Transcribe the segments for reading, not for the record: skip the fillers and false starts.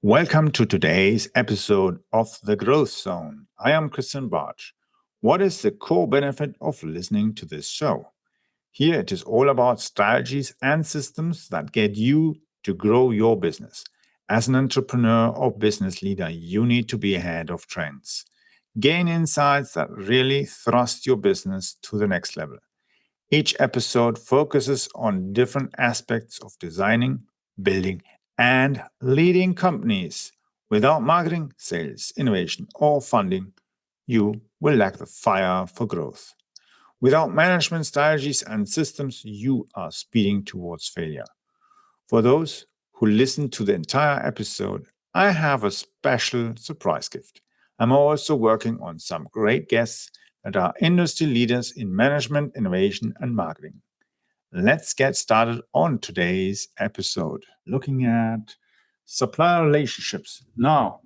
Welcome to today's episode of The Growth Zone. I am Christian Bartsch. What is the core benefit of listening to this show? Here it is all about strategies and systems that get you to grow your business. As an entrepreneur or business leader, you need to be ahead of trends. Gain insights that really thrust your business to the next level. Each episode focuses on different aspects of designing, building, and leading companies. Without marketing, sales, innovation, or funding, you will lack the fire for growth. Without management strategies and systems, you are speeding towards failure. For those who listen to the entire episode, I have a special surprise gift. I'm also working on some great guests that are industry leaders in management, innovation, and marketing. Let's get started on today's episode, looking at supplier relationships. Now,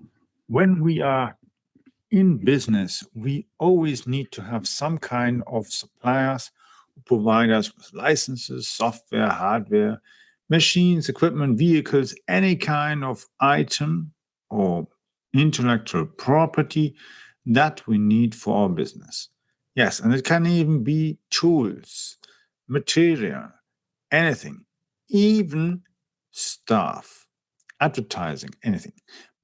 when we are in business, we always need to have some kind of suppliers who provide us with licenses, software, hardware, machines, equipment, vehicles, any kind of item or intellectual property that we need for our business. Yes, and it can even be tools, material, anything, even staff, advertising, anything.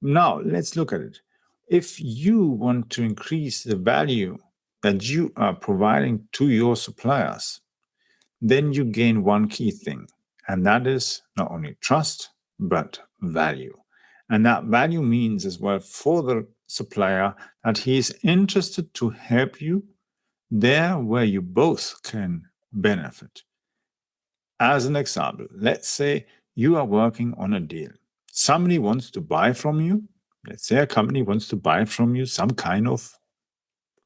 Now, let's look at it. If you want to increase the value that you are providing to your suppliers, then you gain one key thing, and that is not only trust, but value. And that value means as well for the supplier that he is interested to help you there where you both can benefit. As an example, let's say you are working on a deal. Somebody wants to buy from you. Let's say a company wants to buy from you some kind of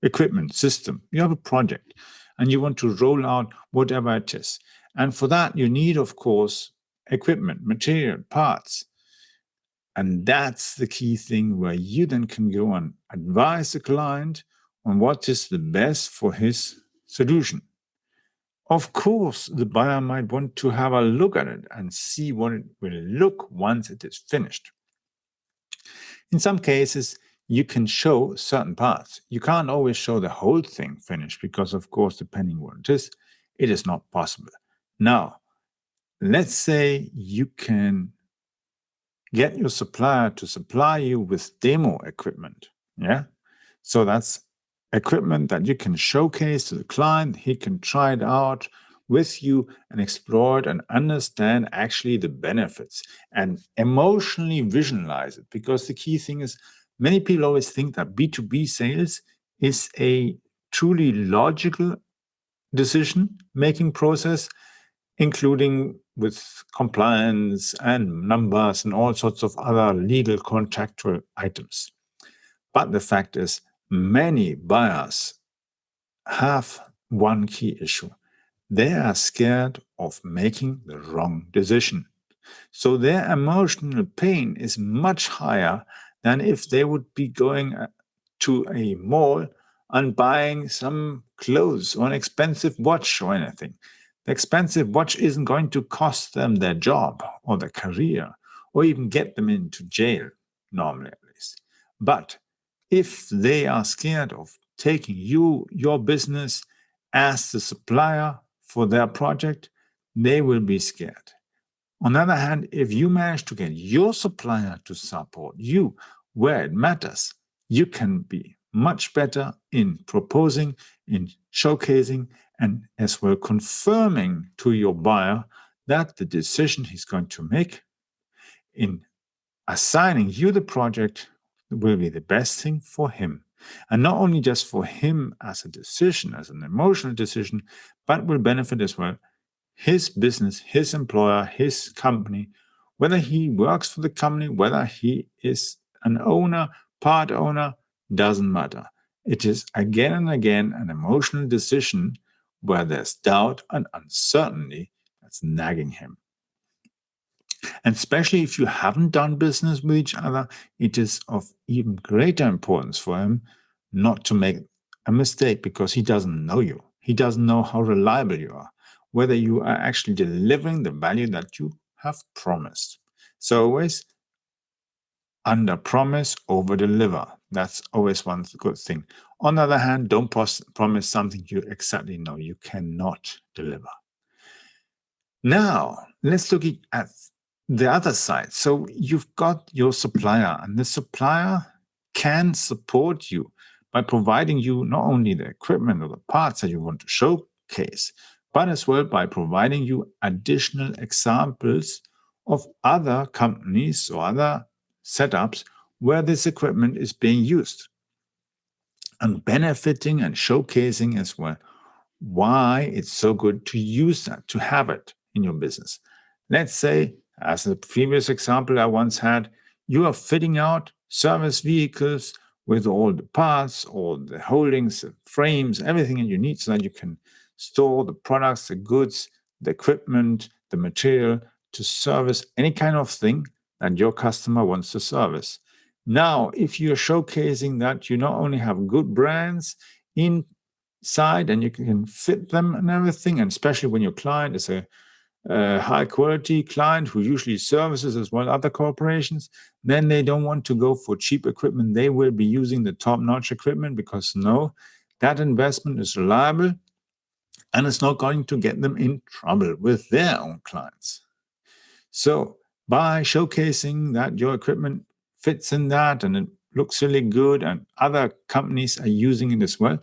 equipment system. You have a project and you want to roll out whatever it is. And for that, you need, of course, equipment, material, parts. And that's the key thing where you then can go and advise the client on what is the best for his solution. Of course, the buyer might want to have a look at it and see what it will look once it is finished. In some cases, you can show certain parts. You can't always show the whole thing finished because, of course, depending what it is not possible. Now, let's say you can get your supplier to supply you with demo equipment. Yeah. So that's equipment that you can showcase to the client. He can try it out with you and explore it and understand actually the benefits and emotionally visualize it. Because the key thing is, many people always think that B2B sales is a truly logical decision making process, including with compliance and numbers and all sorts of other legal contractual items. But the fact is, many buyers have one key issue. They are scared of making the wrong decision. So their emotional pain is much higher than if they would be going to a mall and buying some clothes or an expensive watch or anything. The expensive watch isn't going to cost them their job or their career or even get them into jail, normally at least. But if they are scared of taking your business as the supplier for their project, they will be scared. On the other hand, if you manage to get your supplier to support you where it matters, you can be much better in proposing, in showcasing, and as well confirming to your buyer that the decision he's going to make in assigning you the project will be the best thing for him. And not only just for him as a decision, as an emotional decision, but will benefit as well his business, his employer, his company, whether he works for the company, whether he is an owner, part owner, doesn't matter. It is again and again an emotional decision where there's doubt and uncertainty that's nagging him. And especially if you haven't done business with each other, it is of even greater importance for him not to make a mistake because he doesn't know you. He doesn't know how reliable you are, whether you are actually delivering the value that you have promised. So always under promise, over deliver. That's always one good thing. On the other hand, don't promise something you exactly know you cannot deliver. Now, let's look at the other side. So you've got your supplier, and the supplier can support you by providing you not only the equipment or the parts that you want to showcase, but as well by providing you additional examples of other companies or other setups where this equipment is being used, and benefiting and showcasing as well why it's so good to use that, to have it in your business. Let's say, as the previous example I once had, you are fitting out service vehicles with all the parts, all the holdings, the frames, everything that you need so that you can store the products, the goods, the equipment, the material to service any kind of thing that your customer wants to service. Now, if you're showcasing that you not only have good brands inside and you can fit them and everything, and especially when your client is a high quality client who usually services as well other corporations, then they don't want to go for cheap equipment. They will be using the top-notch equipment because that investment is reliable and it's not going to get them in trouble with their own clients. So by showcasing that your equipment fits in that and it looks really good and other companies are using it as well,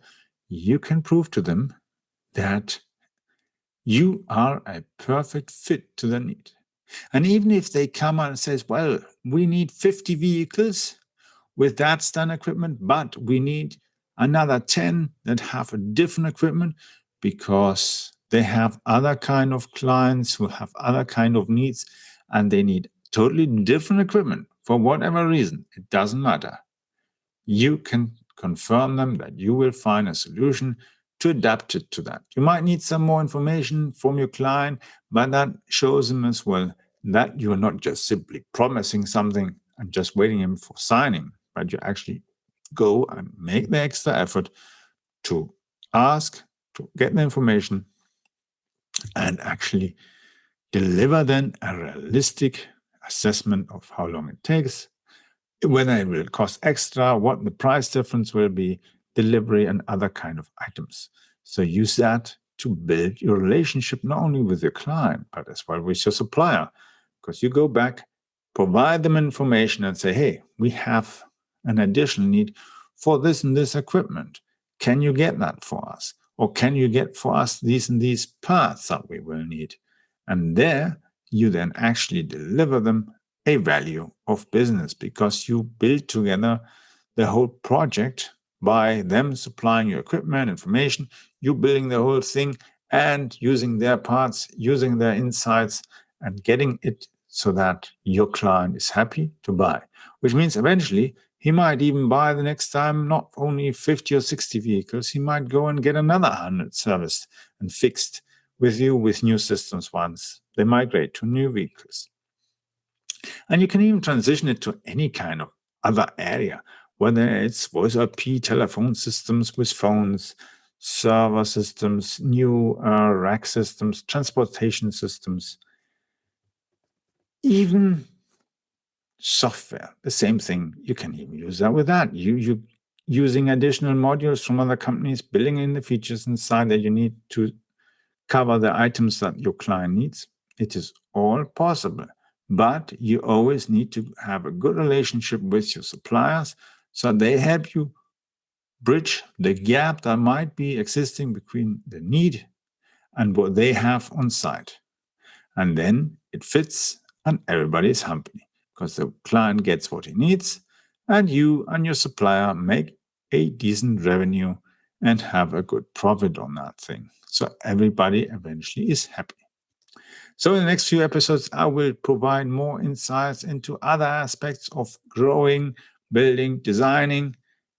you can prove to them that you are a perfect fit to their need. And even if they come out and says, well, we need 50 vehicles with that standard equipment, but we need another 10 that have a different equipment because they have other kind of clients who have other kind of needs and they need totally different equipment for whatever reason, it doesn't matter. You can confirm them that you will find a solution to adapt it to that. You might need some more information from your client, but that shows them as well that you're not just simply promising something and just waiting him for signing, but you actually go and make the extra effort to ask, to get the information, and actually deliver then a realistic assessment of how long it takes, whether it will cost extra, what the price difference will be, delivery, and other kind of items. So use that to build your relationship not only with your client, but as well with your supplier. Because you go back, provide them information and say, hey, we have an additional need for this and this equipment. Can you get that for us? Or can you get for us these and these parts that we will need? And there you then actually deliver them a value of business because you build together the whole project by them supplying your equipment, information, you building the whole thing and using their parts, using their insights and getting it so that your client is happy to buy, which means eventually he might even buy the next time not only 50 or 60 vehicles, he might go and get another 100 serviced and fixed with you with new systems once they migrate to new vehicles. And you can even transition it to any kind of other area, whether it's voice IP telephone systems with phones, server systems, new rack systems, transportation systems, even software, the same thing. You can even use that with that. You using additional modules from other companies, building in the features inside that you need to cover the items that your client needs. It is all possible. But you always need to have a good relationship with your suppliers so they help you bridge the gap that might be existing between the need and what they have on site. And then it fits and everybody is happy because the client gets what he needs and you and your supplier make a decent revenue and have a good profit on that thing. So everybody eventually is happy. So in the next few episodes, I will provide more insights into other aspects of growing, building, designing,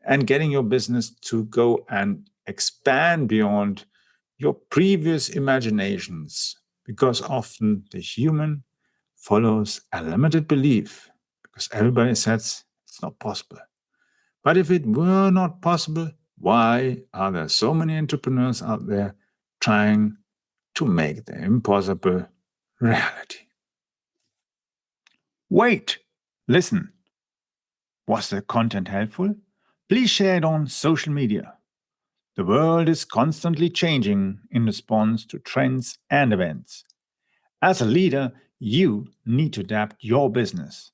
and getting your business to go and expand beyond your previous imaginations, because often the human follows a limited belief, because everybody says it's not possible. But if it were not possible, why are there so many entrepreneurs out there trying to make the impossible reality? Wait, listen. Was the content helpful? Please share it on social media. The world is constantly changing in response to trends and events. As a leader, you need to adapt your business.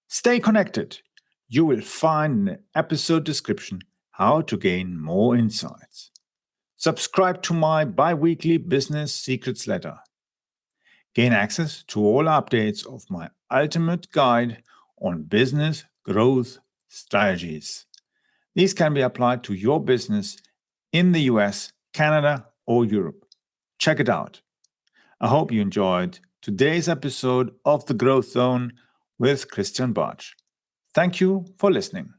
Stay connected. You will find in the episode description how to gain more insights. Subscribe to my bi-weekly business secrets letter. Gain access to all updates of my ultimate guide on business growth strategies. These can be applied to your business in the US, Canada, or Europe. Check it out. I hope you enjoyed today's episode of The Growth Zone with Christian Bartsch. Thank you for listening.